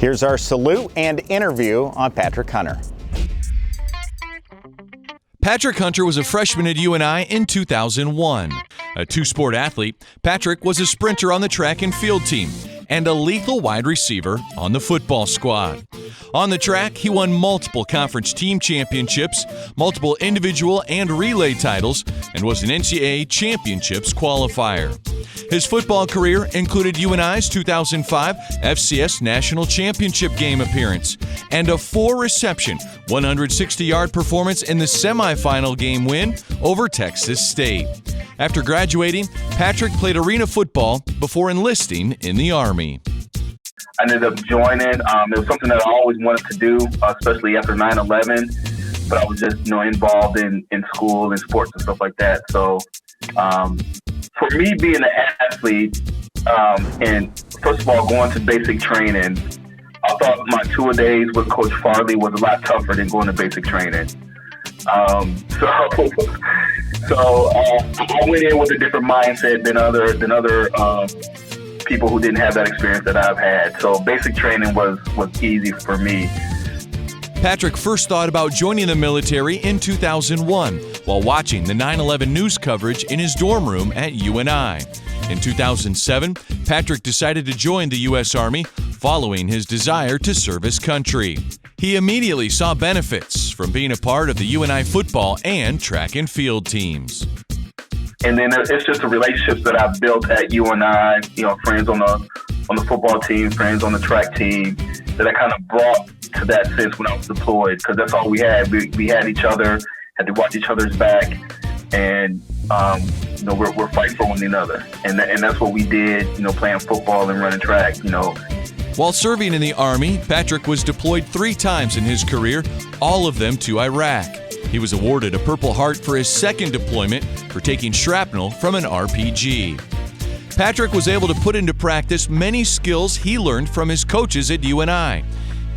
Here's our salute and interview on Patrick Hunter. Patrick Hunter was a freshman at UNI in 2001. A two-sport athlete, Patrick was a sprinter on the track and field team and a lethal wide receiver on the football squad. On the track, he won multiple conference team championships, multiple individual and relay titles, and was an NCAA championships qualifier. His football career included UNI's 2005 FCS National Championship game appearance and a 4-reception, 160-yard performance in the semifinal game win over Texas State. After graduating, Patrick played arena football before enlisting in the Army. I ended up joining. It was something that I always wanted to do, especially after 9/11. But I was just, involved in school and sports and stuff like that. So for me being an athlete, and first of all, going to basic training, I thought my tour-days with Coach Farley was a lot tougher than going to basic training. So I went in with a different mindset than other people who didn't have that experience that I've had. So basic training was easy for me. Patrick first thought about joining the military in 2001 while watching the 9/11 news coverage in his dorm room at UNI. In 2007, Patrick decided to join the U.S. Army following his desire to serve his country. He immediately saw benefits from being a part of the UNI football and track and field teams. And then it's just the relationships that I've built at UNI, friends on the football team, friends on the track team, that I kind of brought to that sense when I was deployed, because that's all we had. We had each other, had to watch each other's back, and we're fighting for one another. And that's what we did, playing football and running track, While serving in the Army, Patrick was deployed 3 times in his career, all of them to Iraq. He was awarded a Purple Heart for his second deployment for taking shrapnel from an RPG. Patrick was able to put into practice many skills he learned from his coaches at UNI.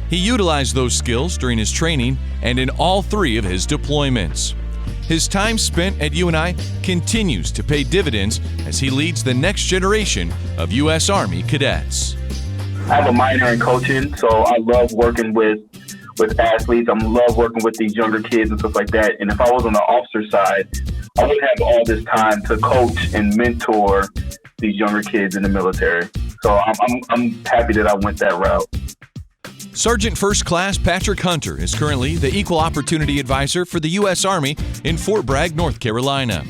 He utilized those skills during his training and in all 3 of his deployments. His time spent at UNI continues to pay dividends as he leads the next generation of U.S. Army cadets. I have a minor in coaching, so I love working with athletes. I love working with these younger kids and stuff like that. And if I was on the officer side, I wouldn't have all this time to coach and mentor these younger kids in the military. So I'm happy that I went that route. Sergeant First Class Patrick Hunter is currently the Equal Opportunity Advisor for the U.S. Army in Fort Bragg, North Carolina.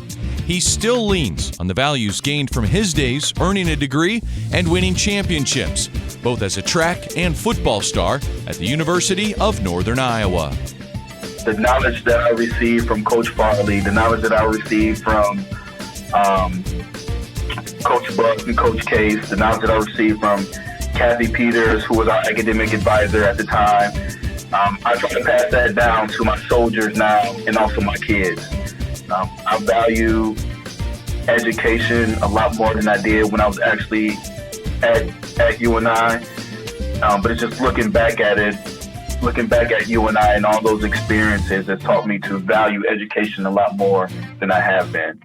He still leans on the values gained from his days earning a degree and winning championships, both as a track and football star at the University of Northern Iowa. The knowledge that I received from Coach Farley, the knowledge that I received from Coach Buck and Coach Case, the knowledge that I received from Kathy Peters, who was our academic advisor at the time, I try to pass that down to my soldiers now and also my kids. I value education a lot more than I did when I was actually at UNI. But it's just looking back at UNI and all those experiences has taught me to value education a lot more than I have been.